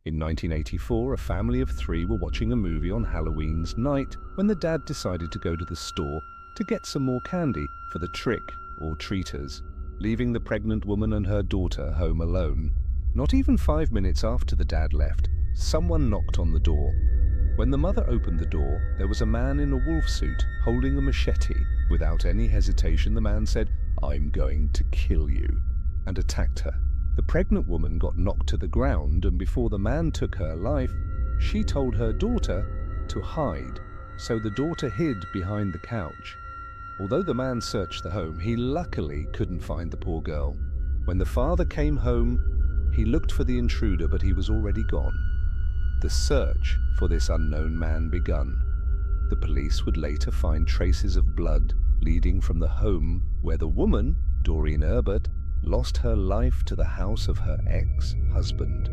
In 1984, a family of 3 were watching a movie on Halloween's night when the dad decided to go to the store to get some more candy for the trick or treaters, leaving the pregnant woman and her daughter home alone. Not even 5 minutes after the dad left, someone knocked on the door. When the mother opened the door, there was a man in a wolf suit holding a machete. Without any hesitation, the man said, "I'm going to kill you," and attacked her. The pregnant woman got knocked to the ground, and before the man took her life, she told her daughter to hide. So the daughter hid behind the couch. Although the man searched the home, he luckily couldn't find the poor girl. When the father came home, he looked for the intruder, but he was already gone. The search for this unknown man begun. The police would later find traces of blood leading from the home where the woman, Doreen Herbert, lost her life to the house of her ex-husband.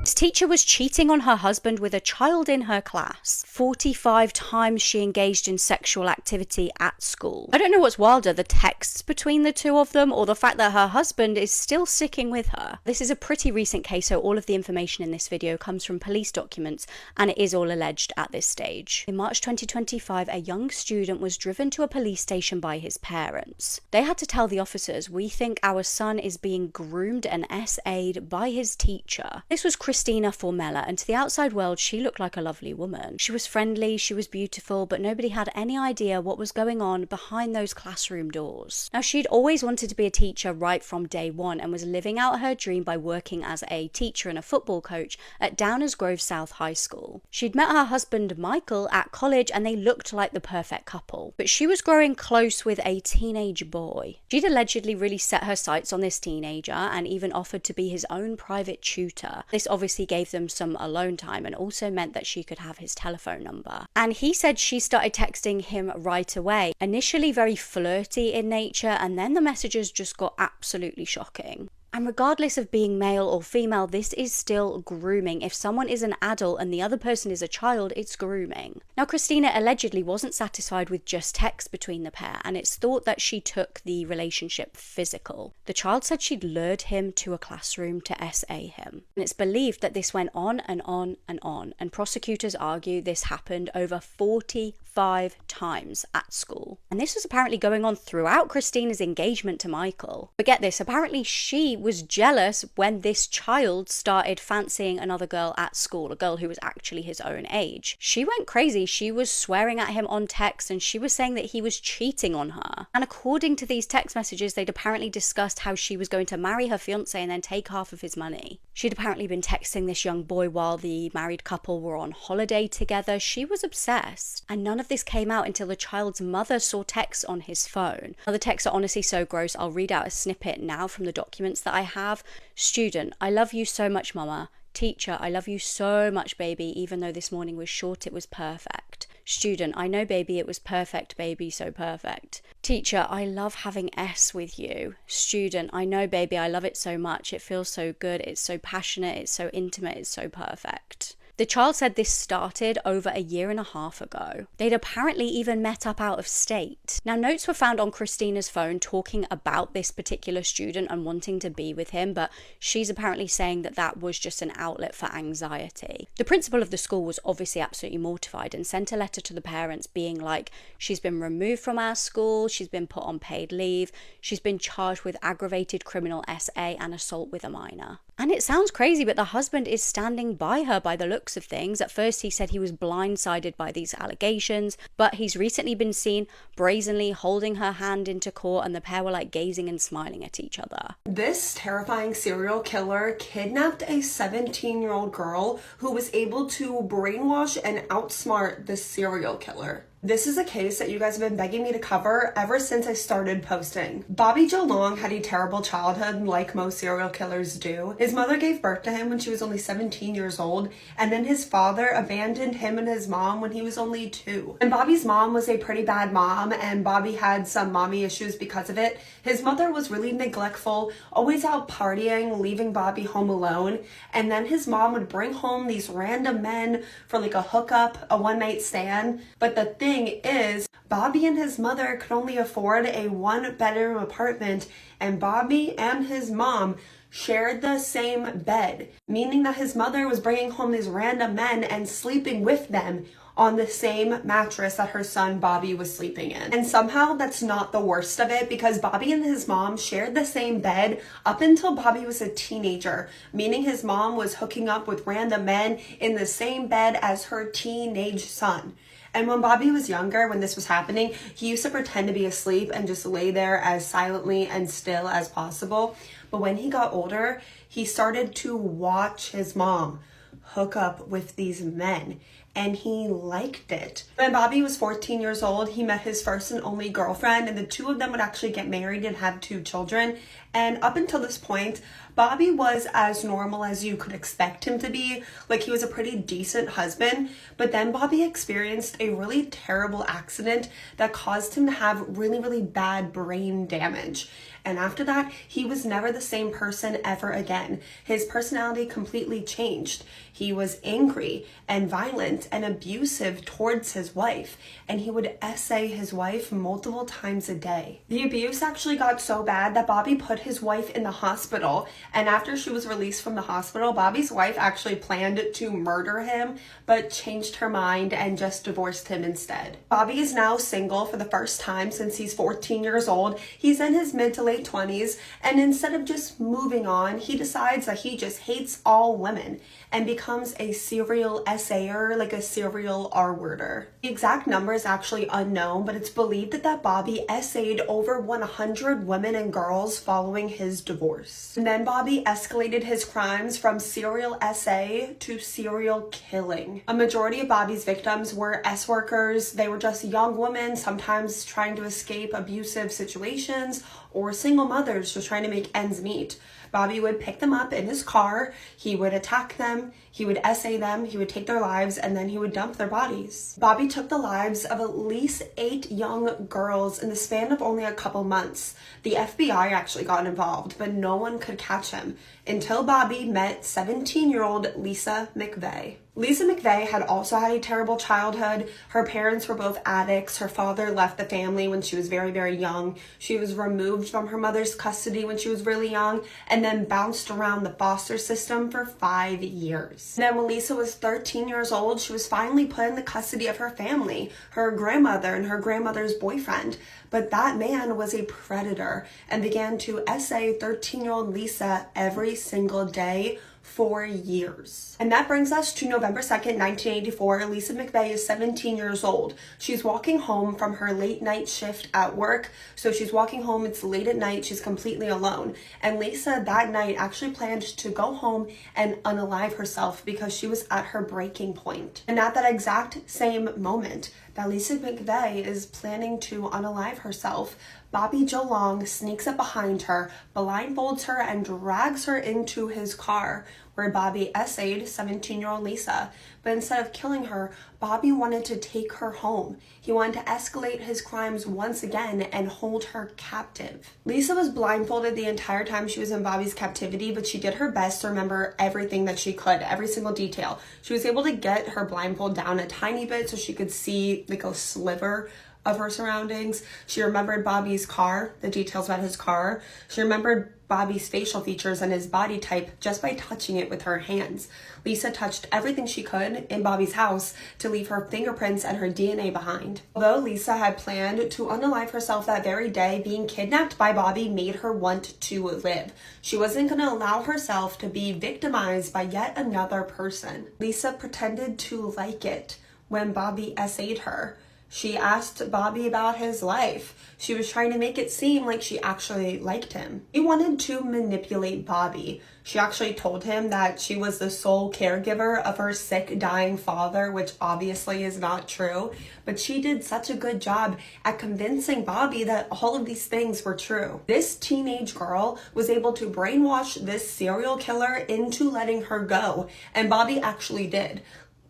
This teacher was cheating on her husband with a child in her class. 45 times she engaged in sexual activity at school. I don't know what's wilder, the texts between the two of them or the fact that her husband is still sticking with her. This is a pretty recent case, so all of the information in this video comes from police documents and it is all alleged at this stage. In March 2025, a young student was driven to a police station by his parents. They had to tell the officers, "We think our son is being groomed and SA'd by his teacher." This was Christina Formella, and to the outside world she looked like a lovely woman. She was friendly, she was beautiful, but nobody had any idea what was going on behind those classroom doors. Now, she'd always wanted to be a teacher right from day one and was living out her dream by working as a teacher and a football coach at Downers Grove South High School. She'd met her husband Michael at college and they looked like the perfect couple, but she was growing close with a teenage boy. She'd allegedly really set her sights on this teenager and even offered to be his own private tutor. This obviously gave them some alone time and also meant that she could have his telephone number. And he said she started texting him right away, initially very flirty in nature, and then the messages just got absolutely shocking. And regardless of being male or female, this is still grooming. If someone is an adult and the other person is a child, it's grooming. Now, Christina allegedly wasn't satisfied with just text between the pair, and it's thought that she took the relationship physical. The child said she'd lured him to a classroom to SA him. And it's believed that this went on and on and on, and prosecutors argue this happened over 45 times at school. And this was apparently going on throughout Christina's engagement to Michael. But get this, apparently she was jealous when this child started fancying another girl at school, a girl who was actually his own age. She went crazy. She was swearing at him on text and she was saying that he was cheating on her. And according to these text messages, they'd apparently discussed how she was going to marry her fiance and then take half of his money. She'd apparently been texting this young boy while the married couple were on holiday together. She was obsessed. And none of this came out until the child's mother saw texts on his phone. Now, the texts are honestly so gross. I'll read out a snippet now from the documents that I have. Student, I love you so much, mama. Teacher, I love you so much, baby, even though this morning was short, it was perfect. Student, I know, baby, it was perfect, baby, so perfect. Teacher, I love having S with you. Student, I know, baby, I love it so much. It feels so good. It's so passionate. It's so intimate. It's so perfect. The child said this started over a year and a half ago. They'd apparently even met up out of state. Now, notes were found on Christina's phone talking about this particular student and wanting to be with him, but she's apparently saying that that was just an outlet for anxiety. The principal of the school was obviously absolutely mortified and sent a letter to the parents being like, she's been removed from our school, she's been put on paid leave, she's been charged with aggravated criminal SA and assault with a minor. And it sounds crazy, but the husband is standing by her by the looks of things. At first, he said he was blindsided by these allegations, but he's recently been seen brazenly holding her hand into court, and the pair were like gazing and smiling at each other. This terrifying serial killer kidnapped a 17-year-old girl who was able to brainwash and outsmart the serial killer. This is a case that you guys have been begging me to cover ever since I started posting. Bobby Joe Long had a terrible childhood like most serial killers do. His mother gave birth to him when she was only 17 years old, and then his father abandoned him and his mom when he was only 2. And Bobby's mom was a pretty bad mom, and Bobby had some mommy issues because of it. His mother was really neglectful, always out partying, leaving Bobby home alone, and then his mom would bring home these random men for like a hookup, a one-night stand. But the thing is, Bobby and his mother could only afford a 1-bedroom apartment, and Bobby and his mom shared the same bed, meaning that his mother was bringing home these random men and sleeping with them on the same mattress that her son Bobby was sleeping in. And somehow that's not the worst of it, because Bobby and his mom shared the same bed up until Bobby was a teenager, meaning his mom was hooking up with random men in the same bed as her teenage son. And when Bobby was younger, when this was happening, he used to pretend to be asleep and just lay there as silently and still as possible. But when he got older, he started to watch his mom hook up with these men, and he liked it. When Bobby was 14 years old, he met his first and only girlfriend, and the two of them would actually get married and have 2 children. And up until this point, Bobby was as normal as you could expect him to be. Like, he was a pretty decent husband, but then Bobby experienced a really terrible accident that caused him to have really, really bad brain damage. And after that, he was never the same person ever again. His personality completely changed. He was angry and violent and abusive towards his wife, and he would essay his wife multiple times a day. The abuse actually got so bad that Bobby put his wife in the hospital, and after she was released from the hospital, Bobby's wife actually planned to murder him, but changed her mind and just divorced him instead. Bobby is now single for the first time since he's 14 years old. He's in his mid to late 20s, and instead of just moving on, he decides that he just hates all women and becomes a serial essayer, like a serial R-worder. The exact number is actually unknown, but it's believed that Bobby essayed over 100 women and girls following his divorce. And then Bobby escalated his crimes from serial essay to serial killing. A majority of Bobby's victims were S-workers. They were just young women, sometimes trying to escape abusive situations, or single mothers just trying to make ends meet. Bobby would pick them up in his car, he would attack them, he would essay them, he would take their lives, and then he would dump their bodies. Bobby took the lives of at least 8 young girls in the span of only a couple months. The FBI actually got involved, but no one could catch him until Bobby met 17-year-old Lisa McVeigh. Lisa McVeigh had also had a terrible childhood. Her parents were both addicts. Her father left the family when she was very, very young. She was removed from her mother's custody when she was really young, and then bounced around the foster system for 5 years. And then when Lisa was 13 years old, she was finally put in the custody of her family, her grandmother and her grandmother's boyfriend. But that man was a predator and began to essay 13-year-old Lisa every single day for years. And that brings us to November 2nd, 1984. Lisa McVeigh is 17 years old. She's walking home from her late night shift at work. So she's walking home, it's late at night, she's completely alone. And Lisa that night actually planned to go home and unalive herself because she was at her breaking point. And at that exact same moment that Lisa McVeigh is planning to unalive herself, Bobby Joe Long sneaks up behind her, blindfolds her, and drags her into his car, where Bobby essayed 17-year-old Lisa. But instead of killing her, Bobby wanted to take her home. He wanted to escalate his crimes once again and hold her captive. Lisa was blindfolded the entire time she was in Bobby's captivity, but she did her best to remember everything that she could, every single detail. She was able to get her blindfold down a tiny bit so she could see like a sliver of her surroundings. She remembered Bobby's car, the details about his car. She remembered Bobby's facial features and his body type just by touching it with her hands. Lisa touched everything she could in Bobby's house to leave her fingerprints and her DNA behind. Although Lisa had planned to unalive herself that very day, being kidnapped by Bobby made her want to live. She wasn't going to allow herself to be victimized by yet another person. Lisa pretended to like it when Bobby essayed her. She asked Bobby about his life. She was trying to make it seem like she actually liked him. She wanted to manipulate Bobby. She actually told him that she was the sole caregiver of her sick, dying father, which obviously is not true. But she did such a good job at convincing Bobby that all of these things were true. This teenage girl was able to brainwash this serial killer into letting her go, and Bobby actually did.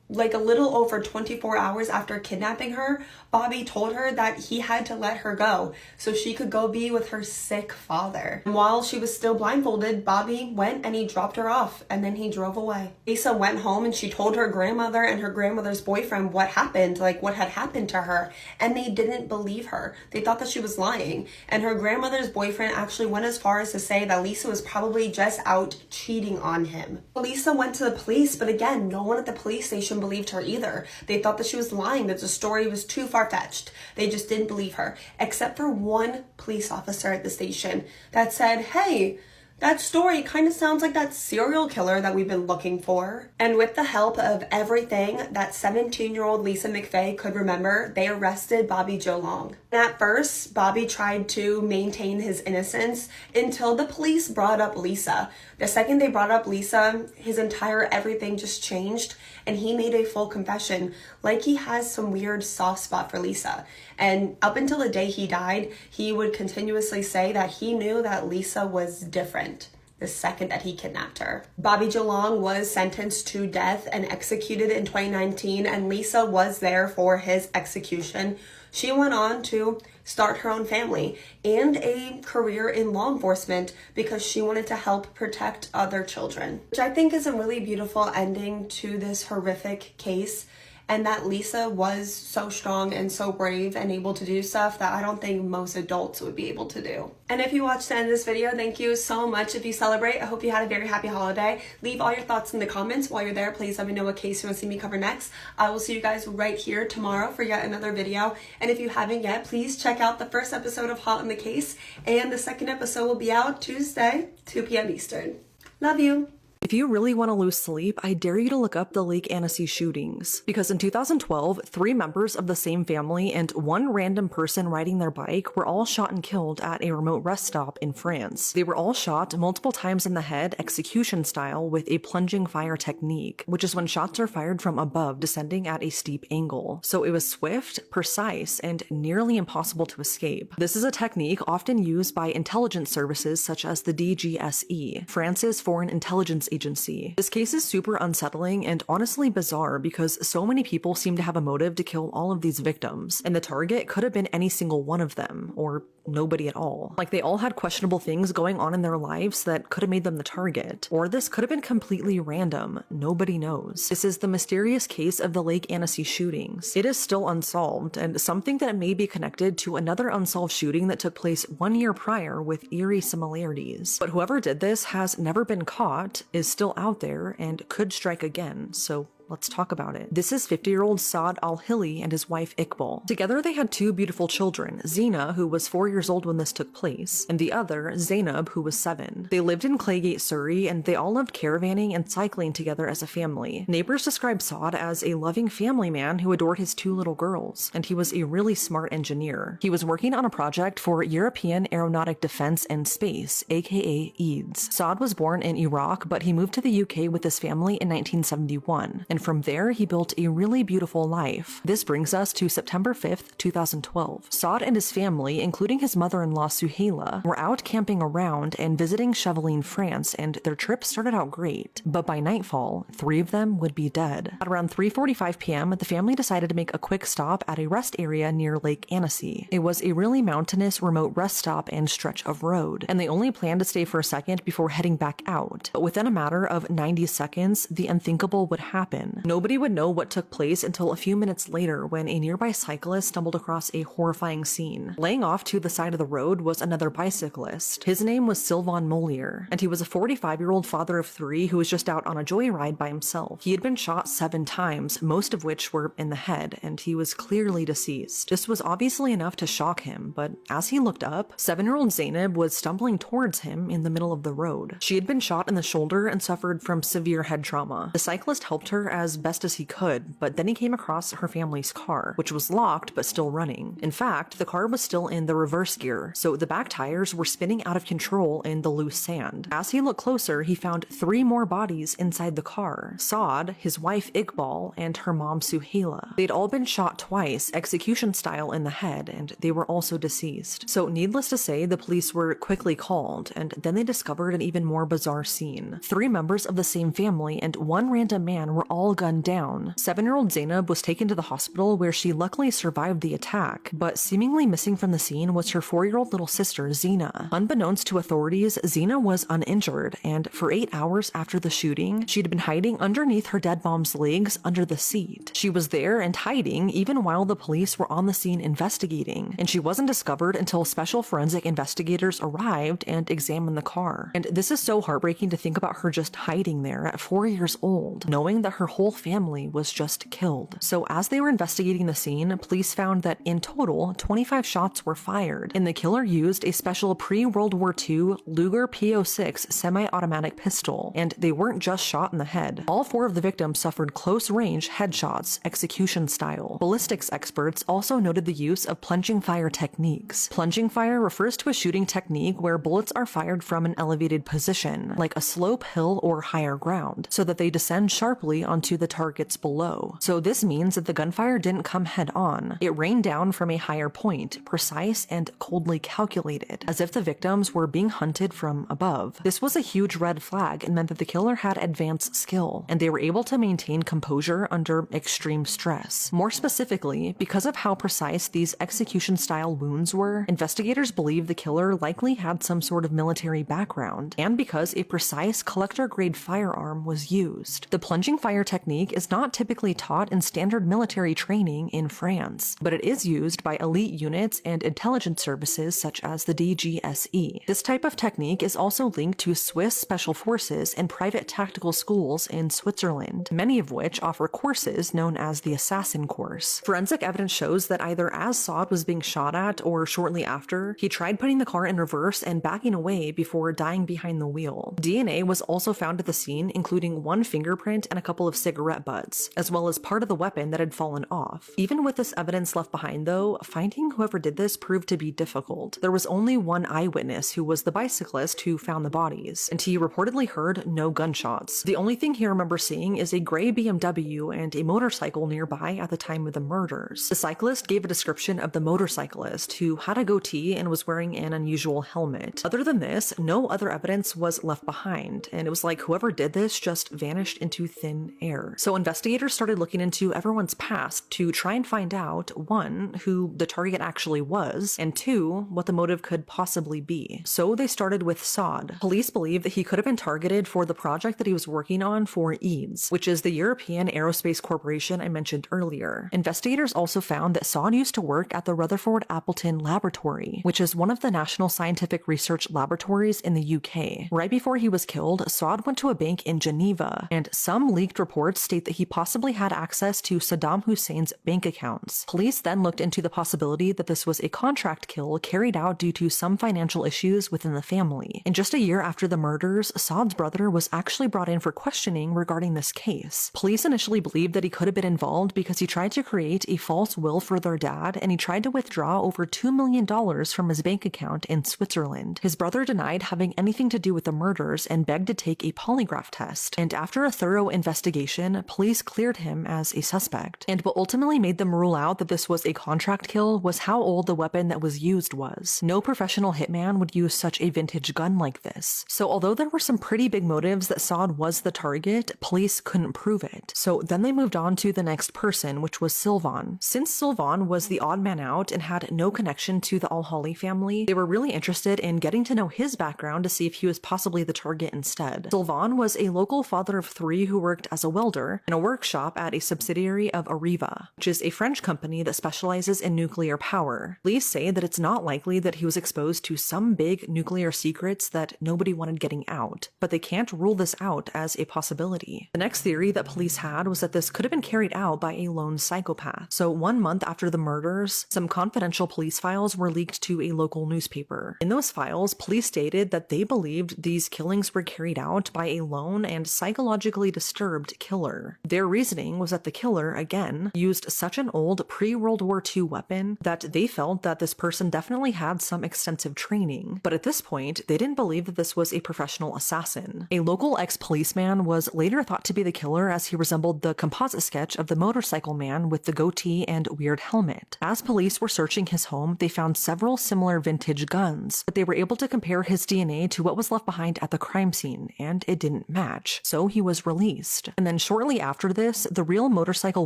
Like a little over 24 hours after kidnapping her, Bobby told her that he had to let her go so she could go be with her sick father. And while she was still blindfolded, Bobby went and he dropped her off and then he drove away. Lisa went home and she told her grandmother and her grandmother's boyfriend what happened, like what had happened to her, and they didn't believe her. They thought that she was lying. And her grandmother's boyfriend actually went as far as to say that Lisa was probably just out cheating on him. Lisa went to the police, but again, no one at the police station believed her either. They thought that she was lying, that the story was too far-fetched. They just didn't believe her, except for one police officer at the station that said, hey, that story kind of sounds like that serial killer that we've been looking for. And with the help of everything that 17-year-old Lisa McVeigh could remember, they arrested Bobby Joe Long. And at first, Bobby tried to maintain his innocence until the police brought up Lisa. The second they brought up Lisa, his entire everything just changed and he made a full confession, like he has some weird soft spot for Lisa. And up until the day he died, he would continuously say that he knew that Lisa was different the second that he kidnapped her. Bobby Joe Long was sentenced to death and executed in 2019, and Lisa was there for his execution. She went on to start her own family and a career in law enforcement because she wanted to help protect other children, which I think is a really beautiful ending to this horrific case. And that Lisa was so strong and so brave and able to do stuff that I don't think most adults would be able to do. And if you watched the end of this video, thank you so much. If you celebrate, I hope you had a very happy holiday. Leave all your thoughts in the comments. While you're there, please let me know what case you want to see me cover next. I will see you guys right here tomorrow for yet another video. And if you haven't yet, please check out the first episode of Hot in the Case. And the second episode will be out Tuesday, 2 p.m. Eastern. Love you. If you really want to lose sleep, I dare you to look up the Lake Annecy shootings. Because in 2012, 3 members of the same family and 1 random person riding their bike were all shot and killed at a remote rest stop in France. They were all shot multiple times in the head, execution style, with a plunging fire technique, which is when shots are fired from above, descending at a steep angle. So it was swift, precise, and nearly impossible to escape. This is a technique often used by intelligence services such as the DGSE, France's Foreign Intelligence Agency. This case is super unsettling and honestly bizarre because so many people seem to have a motive to kill all of these victims, and the target could have been any single one of them, or nobody at all. Like, they all had questionable things going on in their lives that could have made them the target, or this could have been completely random. Nobody knows. This is the mysterious case of the Lake Annecy shootings. It is still unsolved, and something that may be connected to another unsolved shooting that took place 1 year prior with eerie similarities. But whoever did this has never been caught, is still out there, and could strike again, so let's talk about it. This is 50-year-old Saad al-Hili and his wife Iqbal. Together they had 2 beautiful children, Zina, who was 4 years old when this took place, and the other, Zainab, who was 7. They lived in Claygate, Surrey, and they all loved caravanning and cycling together as a family. Neighbors described Saad as a loving family man who adored his 2 little girls, and he was a really smart engineer. He was working on a project for European Aeronautic Defense and Space, aka EADS. Saad was born in Iraq, but he moved to the UK with his family in 1971, and from there he built a really beautiful life. This brings us to September 5th, 2012. Saad and his family, including his mother-in-law Suhaila, were out camping around and visiting Chevaline, France, and their trip started out great. But by nightfall, 3 of them would be dead. At around 3:45 p.m., the family decided to make a quick stop at a rest area near Lake Annecy. It was a really mountainous, remote rest stop and stretch of road, and they only planned to stay for a second before heading back out. But within a matter of 90 seconds, the unthinkable would happen. Nobody would know what took place until a few minutes later when a nearby cyclist stumbled across a horrifying scene. Laying off to the side of the road was another bicyclist. His name was Sylvain Mollier, and he was a 45-year-old father of 3 who was just out on a joyride by himself. He had been shot 7 times, most of which were in the head, and he was clearly deceased. This was obviously enough to shock him, but as he looked up, 7-year-old Zainab was stumbling towards him in the middle of the road. She had been shot in the shoulder and suffered from severe head trauma. The cyclist helped her as best as he could, but then he came across her family's car, which was locked but still running. In fact, the car was still in the reverse gear, so the back tires were spinning out of control in the loose sand. As he looked closer, he found 3 more bodies inside the car: Saad, his wife Iqbal, and her mom Suhaila. They'd all been shot twice, execution style in the head, and they were also deceased. So needless to say, the police were quickly called, and then they discovered an even more bizarre scene. 3 members of the same family and 1 random man were all all gunned down. 7-year-old Zainab was taken to the hospital where she luckily survived the attack, but seemingly missing from the scene was her 4-year-old little sister, Zena. Unbeknownst to authorities, Zena was uninjured, and for 8 hours after the shooting, she'd been hiding underneath her dead mom's legs under the seat. She was there and hiding even while the police were on the scene investigating, and she wasn't discovered until special forensic investigators arrived and examined the car. And this is so heartbreaking to think about her just hiding there at 4 years old, knowing that her whole family was just killed. So as they were investigating the scene, police found that in total, 25 shots were fired, and the killer used a special pre-World War II Luger pt.160 semi-automatic pistol, and they weren't just shot in the head. All 4 of the victims suffered close-range headshots, execution style. Ballistics experts also noted the use of plunging fire techniques. Plunging fire refers to a shooting technique where bullets are fired from an elevated position, like a slope, hill, or higher ground, so that they descend sharply onto the targets below. So this means that the gunfire didn't come head-on. It rained down from a higher point, precise and coldly calculated, as if the victims were being hunted from above. This was a huge red flag and meant that the killer had advanced skill, and they were able to maintain composure under extreme stress. More specifically, because of how precise these execution-style wounds were, investigators believe the killer likely had some sort of military background, and because a precise collector-grade firearm was used. The plunging fire technique is not typically taught in standard military training in France, but it is used by elite units and intelligence services such as the DGSE. This type of technique is also linked to Swiss special forces and private tactical schools in Switzerland, many of which offer courses known as the Assassin Course. Forensic evidence shows that either as Saad was being shot at or shortly after, he tried putting the car in reverse and backing away before dying behind the wheel. DNA was also found at the scene, including 1 fingerprint and a couple of cigarette butts, as well as part of the weapon that had fallen off. Even with this evidence left behind though, finding whoever did this proved to be difficult. There was only one eyewitness, who was the bicyclist who found the bodies, and he reportedly heard no gunshots. The only thing he remembers seeing is a gray BMW and a motorcycle nearby at the time of the murders. The cyclist gave a description of the motorcyclist, who had a goatee and was wearing an unusual helmet. Other than this, no other evidence was left behind, and it was like whoever did this just vanished into thin air. So investigators started looking into everyone's past to try and find out, 1, who the target actually was, and 2, what the motive could possibly be. So they started with Saad. Police believe that he could have been targeted for the project that he was working on for EADS, which is the European Aerospace Corporation I mentioned earlier. Investigators also found that Saad used to work at the Rutherford Appleton Laboratory, which is one of the national scientific research laboratories in the UK. Right before he was killed, Saad went to a bank in Geneva, and some leaked reports state that he possibly had access to Saddam Hussein's bank accounts. Police then looked into the possibility that this was a contract kill carried out due to some financial issues within the family. And just a year after the murders, Saad's brother was actually brought in for questioning regarding this case. Police initially believed that he could have been involved because he tried to create a false will for their dad, and he tried to withdraw over $2 million from his bank account in Switzerland. His brother denied having anything to do with the murders and begged to take a polygraph test, and after a thorough investigation, police cleared him as a suspect. And what ultimately made them rule out that this was a contract kill was how old the weapon that was used was. No professional hitman would use such a vintage gun like this. So although there were some pretty big motives that Saad was the target, police couldn't prove it. So then they moved on to the next person, which was Sylvan. Since Sylvan was the odd man out and had no connection to the Al-Hali family, they were really interested in getting to know his background to see if he was possibly the target instead. Sylvan was a local father of 3 who worked as a welder in a workshop at a subsidiary of Areva, which is a French company that specializes in nuclear power. Police say that it's not likely that he was exposed to some big nuclear secrets that nobody wanted getting out, but they can't rule this out as a possibility. The next theory that police had was that this could have been carried out by a lone psychopath. So 1 month after the murders, some confidential police files were leaked to a local newspaper. In those files, police stated that they believed these killings were carried out by a lone and psychologically disturbed killer. Their reasoning was that the killer, again, used such an old pre-World War II weapon that they felt that this person definitely had some extensive training. But at this point, they didn't believe that this was a professional assassin. A local ex-policeman was later thought to be the killer as he resembled the composite sketch of the motorcycle man with the goatee and weird helmet. As police were searching his home, they found several similar vintage guns, but they were able to compare his DNA to what was left behind at the crime scene, and it didn't match, so he was released. And then And shortly after this, the real motorcycle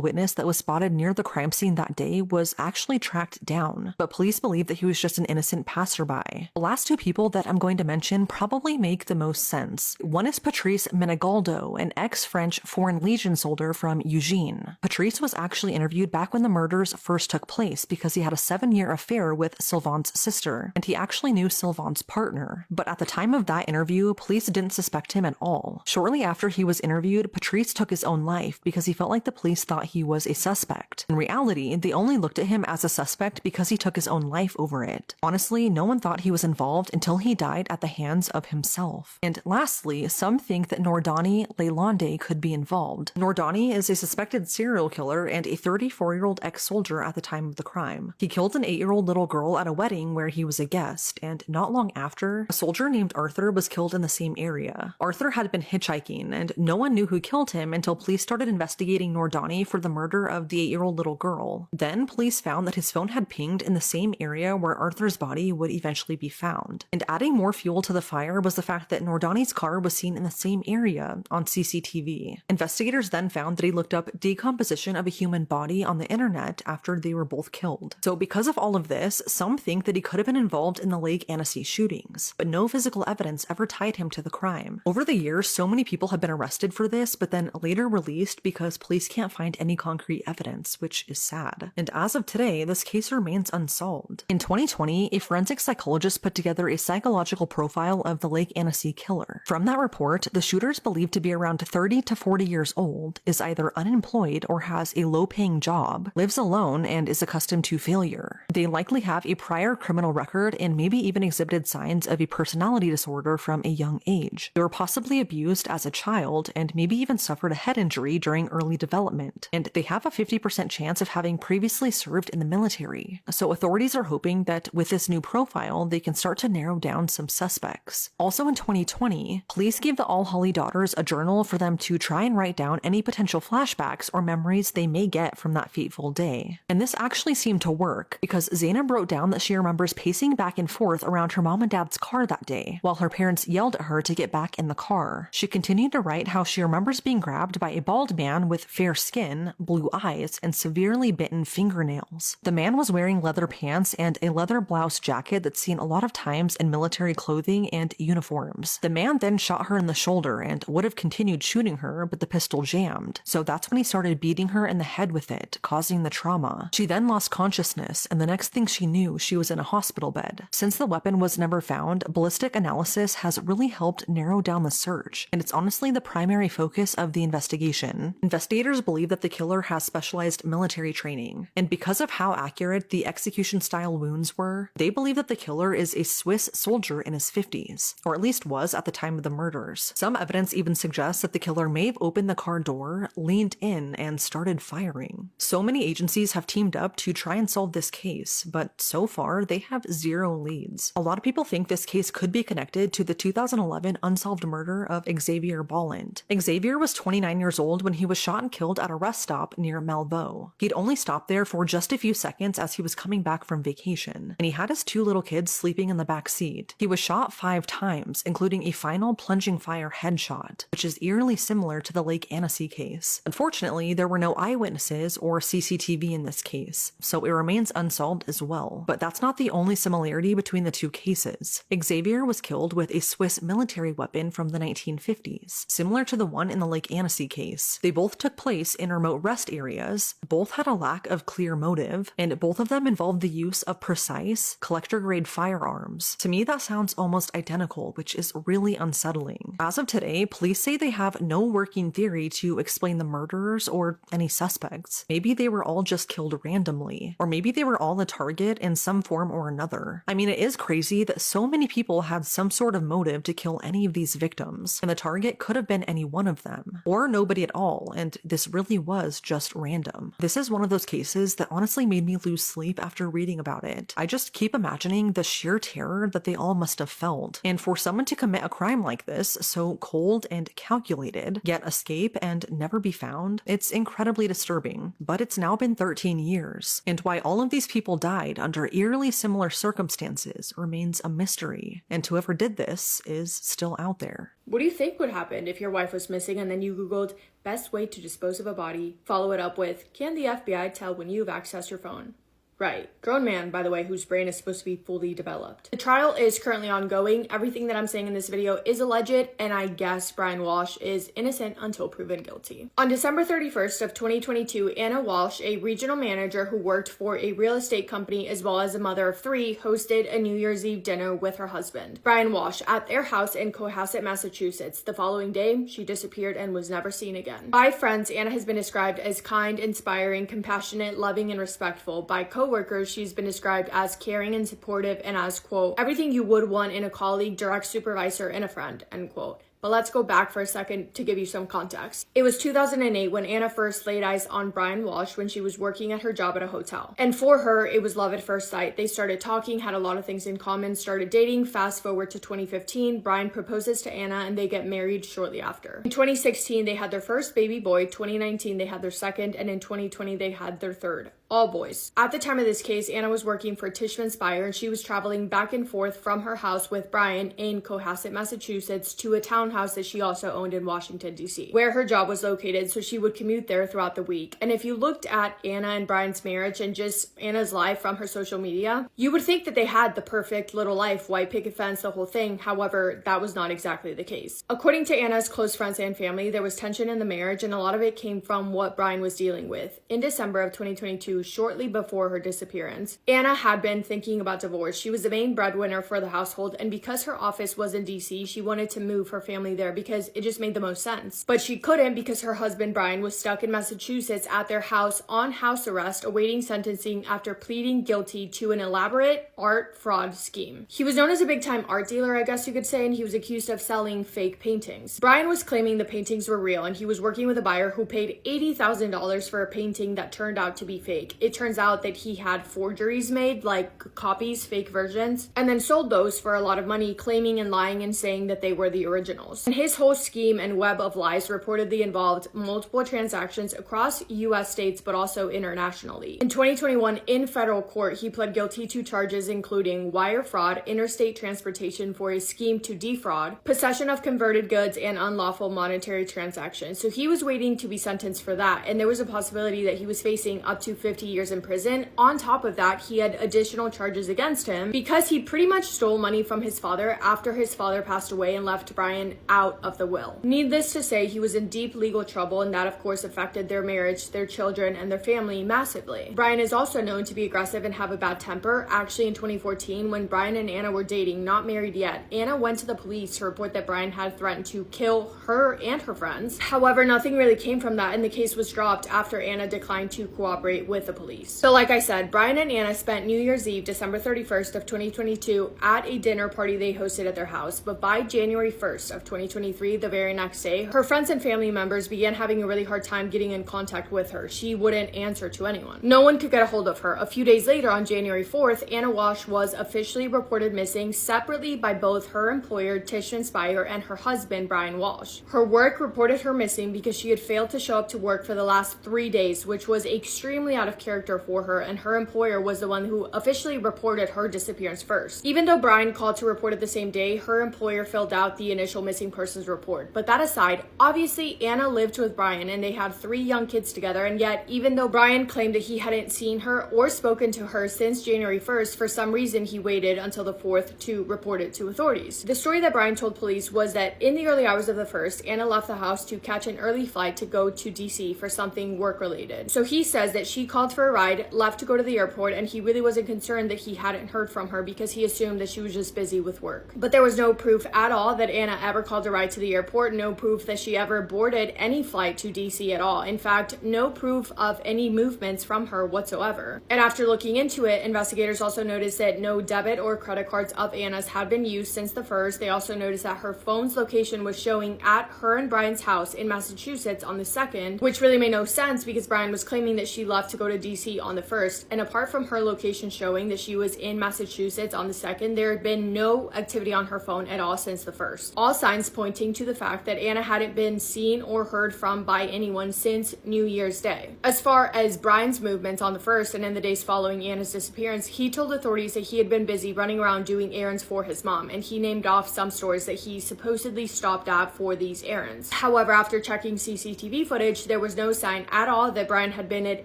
witness that was spotted near the crime scene that day was actually tracked down, but police believe that he was just an innocent passerby. The last two people that I'm going to mention probably make the most sense. One is Patrice Menegaldo, an ex-French Foreign Legion soldier from Eugene. Patrice was actually interviewed back when the murders first took place because he had a 7-year affair with Sylvain's sister, and he actually knew Sylvain's partner. But at the time of that interview, police didn't suspect him at all. Shortly after he was interviewed, Patrice took his own life because he felt like the police thought he was a suspect. In reality, they only looked at him as a suspect because he took his own life over it. Honestly, no one thought he was involved until he died at the hands of himself. And lastly, some think that Nordani Leilande could be involved. Nordani is a suspected serial killer and a 34-year-old ex-soldier at the time of the crime. He killed an 8-year-old little girl at a wedding where he was a guest, and not long after, a soldier named Arthur was killed in the same area. Arthur had been hitchhiking, and no one knew who killed him until police started investigating Nordani for the murder of the 8-year-old little girl. Then, police found that his phone had pinged in the same area where Arthur's body would eventually be found. And adding more fuel to the fire was the fact that Nordani's car was seen in the same area on CCTV. Investigators then found that he looked up decomposition of a human body on the internet after they were both killed. So because of all of this, some think that he could have been involved in the Lake Annecy shootings, but no physical evidence ever tied him to the crime. Over the years, so many people have been arrested for this, but then later released because police can't find any concrete evidence, which is sad. And as of today, this case remains unsolved. In 2020, a forensic psychologist put together a psychological profile of the Lake Annecy killer. From that report, the shooter is believed to be around 30 to 40 years old, is either unemployed or has a low-paying job, lives alone, and is accustomed to failure. They likely have a prior criminal record and maybe even exhibited signs of a personality disorder from a young age. They were possibly abused as a child and maybe even suffered a head injury during early development, and they have a 50% chance of having previously served in the military. So authorities are hoping that with this new profile, they can start to narrow down some suspects. Also in 2020, police gave the All Holly daughters a journal for them to try and write down any potential flashbacks or memories they may get from that fateful day. And this actually seemed to work, because Zainab wrote down that she remembers pacing back and forth around her mom and dad's car that day, while her parents yelled at her to get back in the car. She continued to write how she remembers being grabbed by a bald man with fair skin, blue eyes, and severely bitten fingernails. The man was wearing leather pants and a leather blouse jacket that's seen a lot of times in military clothing and uniforms. The man then shot her in the shoulder and would have continued shooting her, but the pistol jammed. So that's when he started beating her in the head with it, causing the trauma. She then lost consciousness, and the next thing she knew, she was in a hospital bed. Since the weapon was never found, ballistic analysis has really helped narrow down the search, and it's honestly the primary focus of the investigation. Investigators believe that the killer has specialized military training, and because of how accurate the execution-style wounds were, they believe that the killer is a Swiss soldier in his 50s, or at least was at the time of the murders. Some evidence even suggests that the killer may have opened the car door, leaned in, and started firing. So many agencies have teamed up to try and solve this case, but so far they have zero leads. A lot of people think this case could be connected to the 2011 unsolved murder of Xavier Bolland. Xavier was 29 years old when he was shot and killed at a rest stop near Malveau. He'd only stopped there for just a few seconds as he was coming back from vacation, and he had his 2 little kids sleeping in the back seat. He was shot 5 times, including a final plunging fire headshot, which is eerily similar to the Lake Annecy case. Unfortunately, there were no eyewitnesses or CCTV in this case, so it remains unsolved as well. But that's not the only similarity between the two cases. Xavier was killed with a Swiss military weapon from the 1950s, similar to the one in the Lake Annecy case. They both took place in remote rest areas, both had a lack of clear motive, and both of them involved the use of precise, collector-grade firearms. To me, that sounds almost identical, which is really unsettling. As of today, police say they have no working theory to explain the murderers or any suspects. Maybe they were all just killed randomly, or maybe they were all a target in some form or another. I mean, it is crazy that so many people had some sort of motive to kill any of these victims, and the target could have been any one of them, or nobody at all, and this really was just random. This is one of those cases that honestly made me lose sleep after reading about it. I just keep imagining the sheer terror that they all must have felt, and for someone to commit a crime like this, so cold and calculated, yet escape and never be found, it's incredibly disturbing. But it's now been 13 years, and why all of these people died under eerily similar circumstances remains a mystery, and whoever did this is still out there. What do you think would happen if your wife was missing and then you you Googled best way to dispose of a body, follow it up with, can the FBI tell when you've accessed your phone? Right. Grown man, by the way, whose brain is supposed to be fully developed. The trial is currently ongoing. Everything that I'm saying in this video is alleged, and I guess Brian Walsh is innocent until proven guilty. On December 31st of 2022, Anna Walsh, a regional manager who worked for a real estate company as well as a mother of three, hosted a New Year's Eve dinner with her husband, Brian Walsh, at their house in Cohasset, Massachusetts. The following day, she disappeared and was never seen again. By friends, Anna has been described as kind, inspiring, compassionate, loving, and respectful. By coworkers, she's been described as caring and supportive and as, quote, everything you would want in a colleague, direct supervisor, and a friend, end quote. But let's go back for a second to give you some context. It was 2008 when Anna first laid eyes on Brian Walsh when she was working at her job at a hotel. And for her, it was love at first sight. They started talking, had a lot of things in common, started dating. Fast forward to 2015, Brian proposes to Anna and they get married shortly after. In 2016, they had their first baby boy. 2019, they had their second. And in 2020, they had their third. All boys. At the time of this case, Anna was working for Tishman Speyer and she was traveling back and forth from her house with Brian in Cohasset, Massachusetts to a townhouse that she also owned in Washington, D.C., where her job was located, so she would commute there throughout the week. And if you looked at Anna and Brian's marriage and just Anna's life from her social media, you would think that they had the perfect little life, white picket fence, the whole thing. However, that was not exactly the case. According to Anna's close friends and family, there was tension in the marriage and a lot of it came from what Brian was dealing with. In December of 2022, shortly before her disappearance, Anna had been thinking about divorce. She was the main breadwinner for the household, and because her office was in DC, she wanted to move her family there because it just made the most sense. But she couldn't because her husband Brian was stuck in Massachusetts at their house on house arrest awaiting sentencing after pleading guilty to an elaborate art fraud scheme. He was known as a big-time art dealer, I guess you could say, and he was accused of selling fake paintings. Brian was claiming the paintings were real, and he was working with a buyer who paid $80,000 for a painting that turned out to be fake. It turns out that he had forgeries made, like copies, fake versions, and then sold those for a lot of money, claiming and lying and saying that they were the originals. And his whole scheme and web of lies reportedly involved multiple transactions across US states but also internationally. In 2021, in federal court, he pled guilty to charges including wire fraud, interstate transportation for a scheme to defraud, possession of converted goods, and unlawful monetary transactions. So he was waiting to be sentenced for that, and there was a possibility that he was facing up to 50 years in prison. On top of that, he had additional charges against him because he pretty much stole money from his father after his father passed away and left Brian out of the will. Needless to say, he was in deep legal trouble, and that of course affected their marriage, their children, and their family massively. Brian is also known to be aggressive and have a bad temper. Actually, in 2014, when Brian and Anna were dating, not married yet, Anna went to the police to report that Brian had threatened to kill her and her friends. However, nothing really came from that, and the case was dropped after Anna declined to cooperate with the police. So like I said, Brian and Anna spent New Year's Eve, December 31st of 2022, at a dinner party they hosted at their house. But by January 1st of 2023, the very next day, her friends and family members began having a really hard time getting in contact with her. She wouldn't answer to anyone. No one could get a hold of her. A few days later, on January 4th, Anna Walsh was officially reported missing separately by both her employer, Tishman Speyer, and her husband, Brian Walsh. Her work reported her missing because she had failed to show up to work for the last 3 days, which was extremely out of character for her, and her employer was the one who officially reported her disappearance first. Even though Brian called to report it the same day, her employer filled out the initial missing persons report. But that aside, obviously Anna lived with Brian and they had 3 young kids together, and yet even though Brian claimed that he hadn't seen her or spoken to her since January 1st, for some reason he waited until the 4th to report it to authorities. The story that Brian told police was that in the early hours of the 1st, Anna left the house to catch an early flight to go to DC for something work related. So he says that she called for a ride, left to go to the airport, and he really wasn't concerned that he hadn't heard from her because he assumed that she was just busy with work. But there was no proof at all that Anna ever called a ride to the airport, no proof that she ever boarded any flight to DC at all. In fact, no proof of any movements from her whatsoever. And after looking into it, investigators also noticed that no debit or credit cards of Anna's had been used since the 1st. They also noticed that her phone's location was showing at her and Brian's house in Massachusetts on the 2nd, which really made no sense because Brian was claiming that she left to go to to DC on the 1st, and apart from her location showing that she was in Massachusetts on the 2nd, there had been no activity on her phone at all since the 1st. All signs pointing to the fact that Anna hadn't been seen or heard from by anyone since New Year's Day. As far as Brian's movements on the 1st and in the days following Anna's disappearance, he told authorities that he had been busy running around doing errands for his mom, and he named off some stores that he supposedly stopped at for these errands. However, after checking CCTV footage, there was no sign at all that Brian had been at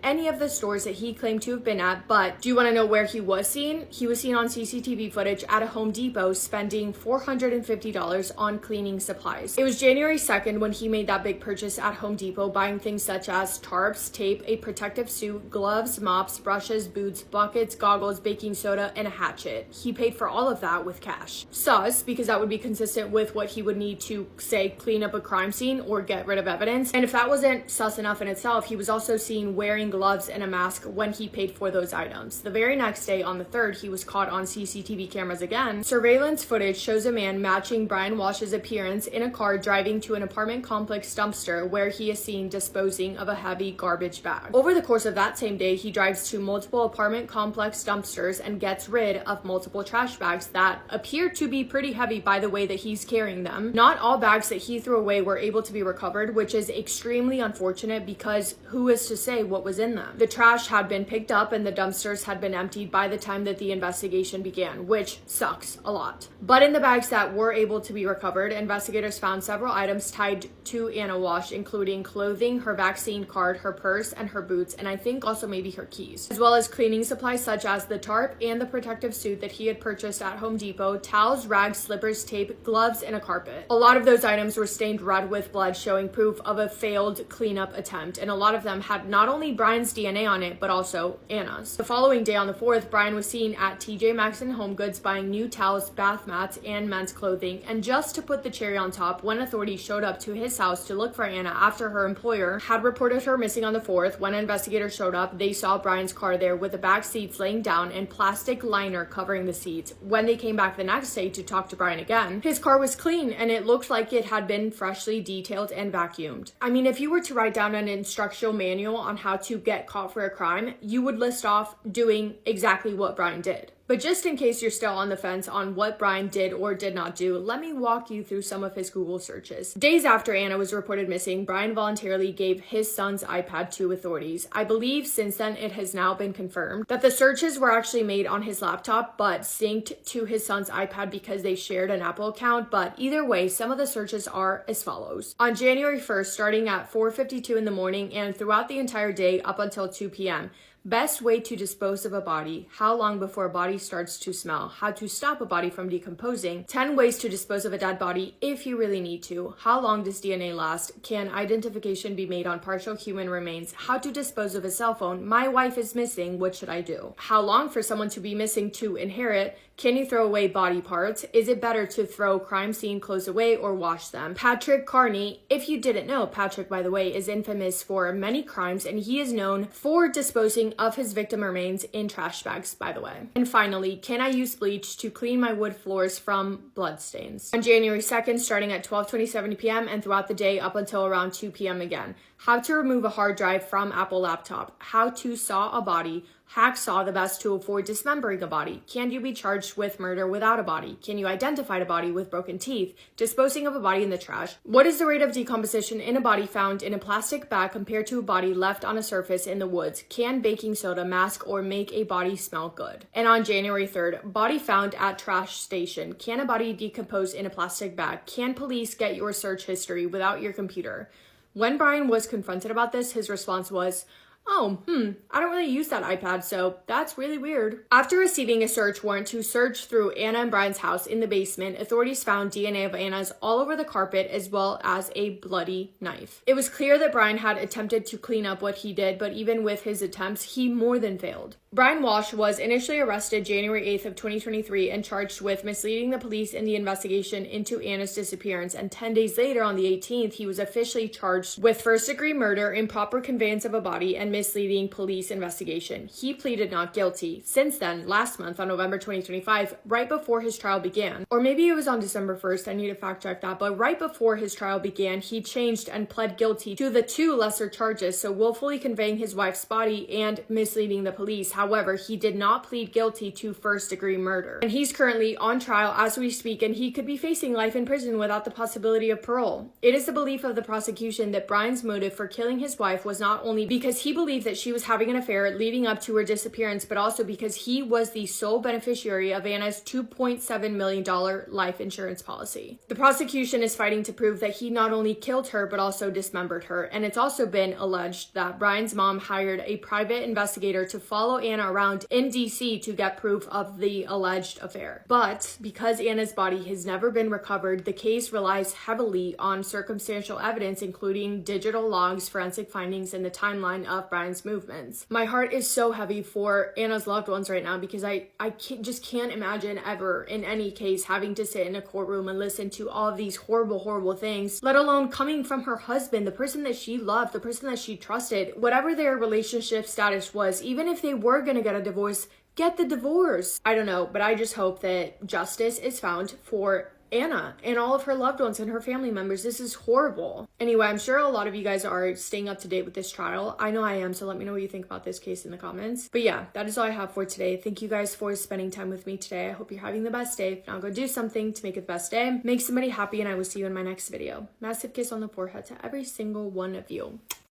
any of the stores that he claimed to have been at. But do you want to know where he was seen? He was seen on CCTV footage at a Home Depot spending $450 on cleaning supplies. It was January 2nd when he made that big purchase at Home Depot, buying things such as tarps, tape, a protective suit, gloves, mops, brushes, boots, buckets, goggles, baking soda, and a hatchet. He paid for all of that with cash. Sus, because that would be consistent with what he would need to, say, clean up a crime scene or get rid of evidence. And if that wasn't sus enough in itself, he was also seen wearing gloves and a mask when he paid for those items. The very next day, on the 3rd, he was caught on CCTV cameras again. Surveillance footage shows a man matching Brian Walsh's appearance in a car driving to an apartment complex dumpster where he is seen disposing of a heavy garbage bag. Over the course of that same day, he drives to multiple apartment complex dumpsters and gets rid of multiple trash bags that appear to be pretty heavy by the way that he's carrying them. Not all bags that he threw away were able to be recovered, which is extremely unfortunate because who is to say what was in them? The trash had been picked up and the dumpsters had been emptied by the time that the investigation began, which sucks a lot. But in the bags that were able to be recovered, investigators found several items tied to Anna Walsh, including clothing, her vaccine card, her purse, and her boots, and I think also maybe her keys, as well as cleaning supplies such as the tarp and the protective suit that he had purchased at Home Depot, towels, rags, slippers, tape, gloves, and a carpet. A lot of those items were stained red with blood, showing proof of a failed cleanup attempt, and a lot of them had not only Brian's DNA on it, but also Anna's. The following day on the 4th, Brian was seen at TJ Maxx and Home Goods buying new towels, bath mats, and men's clothing, and just to put the cherry on top, when authorities showed up to his house to look for Anna after her employer had reported her missing on the 4th, when investigators showed up, they saw Brian's car there with the back seats laying down and plastic liner covering the seats. When they came back the next day to talk to Brian again, his car was clean and it looked like it had been freshly detailed and vacuumed. I mean, if you were to write down an instructional manual on how to get caught for a crime, you would list off doing exactly what Brian did. But just in case you're still on the fence on what Brian did or did not do, let me walk you through some of his Google searches. Days after Anna was reported missing, Brian voluntarily gave his son's iPad to authorities. I believe since then it has now been confirmed that the searches were actually made on his laptop but synced to his son's iPad because they shared an Apple account. But either way, some of the searches are as follows. On January 1st, starting at 4:52 in the morning and throughout the entire day up until 2 p.m., best way to dispose of a body, how long before a body starts to smell, how to stop a body from decomposing, 10 ways to dispose of a dead body if you really need to, how long does DNA last, can identification be made on partial human remains, how to dispose of a cell phone, my wife is missing, what should I do, how long for someone to be missing to inherit, can you throw away body parts, is it better to throw crime scene clothes away or wash them. Patrick Carney, if you didn't know, Patrick, by the way, is infamous for many crimes and he is known for disposing of his victim remains in trash bags, by the way. And finally, can I use bleach to clean my wood floors from bloodstains? On January 2nd, starting at 12:27 p.m. and throughout the day up until around 2 p.m. again. How to remove a hard drive from Apple laptop. How to saw a body. Hacksaw, the best tool for dismembering a body. Can you be charged with murder without a body? Can you identify a body with broken teeth? Disposing of a body in the trash. What is the rate of decomposition in a body found in a plastic bag compared to a body left on a surface in the woods? Can baking soda mask or make a body smell good? And on January 3rd, body found at trash station. Can a body decompose in a plastic bag? Can police get your search history without your computer? When Brian was confronted about this, his response was, I don't really use that iPad, so that's really weird. After receiving a search warrant to search through Anna and Brian's house in the basement, authorities found DNA of Anna's all over the carpet as well as a bloody knife. It was clear that Brian had attempted to clean up what he did, but even with his attempts, he more than failed. Brian Walsh was initially arrested January 8th of 2023 and charged with misleading the police in the investigation into Anna's disappearance, and 10 days later on the 18th, he was officially charged with first-degree murder, improper conveyance of a body, and misleading police investigation. He pleaded not guilty. Since then, last month on November 2025, right before his trial began, or maybe it was on December 1st, I need to fact check that, but right before his trial began, he changed and pled guilty to the 2 lesser charges, so willfully conveying his wife's body and misleading the police. However, he did not plead guilty to first-degree murder. And he's currently on trial as we speak, and he could be facing life in prison without the possibility of parole. It is the belief of the prosecution that Brian's motive for killing his wife was not only because he believed that she was having an affair leading up to her disappearance, but also because he was the sole beneficiary of Anna's $2.7 million life insurance policy. The prosecution is fighting to prove that he not only killed her, but also dismembered her. And it's also been alleged that Brian's mom hired a private investigator to follow Anna around in DC to get proof of the alleged affair. But because Anna's body has never been recovered, the case relies heavily on circumstantial evidence, including digital logs, forensic findings, and the timeline of Brian's movements. My heart is so heavy for Anna's loved ones right now, because I just can't imagine ever in any case having to sit in a courtroom and listen to all of these horrible things, let alone coming from her husband, the person that she loved, the person that she trusted. Whatever their relationship status was, even if they were gonna get a divorce, get the divorce. I don't know, but I just hope that justice is found for Anna and all of her loved ones and her family members. This is horrible. Anyway, I'm sure a lot of you guys are staying up to date with this trial. I know I am, so let me know what you think about this case in the comments. But yeah, that is all I have for today. Thank you guys for spending time with me today. I hope you're having the best day. Now go do something to make it the best day. Make somebody happy, and I will see you in my next video. Massive kiss on the forehead to every single one of you.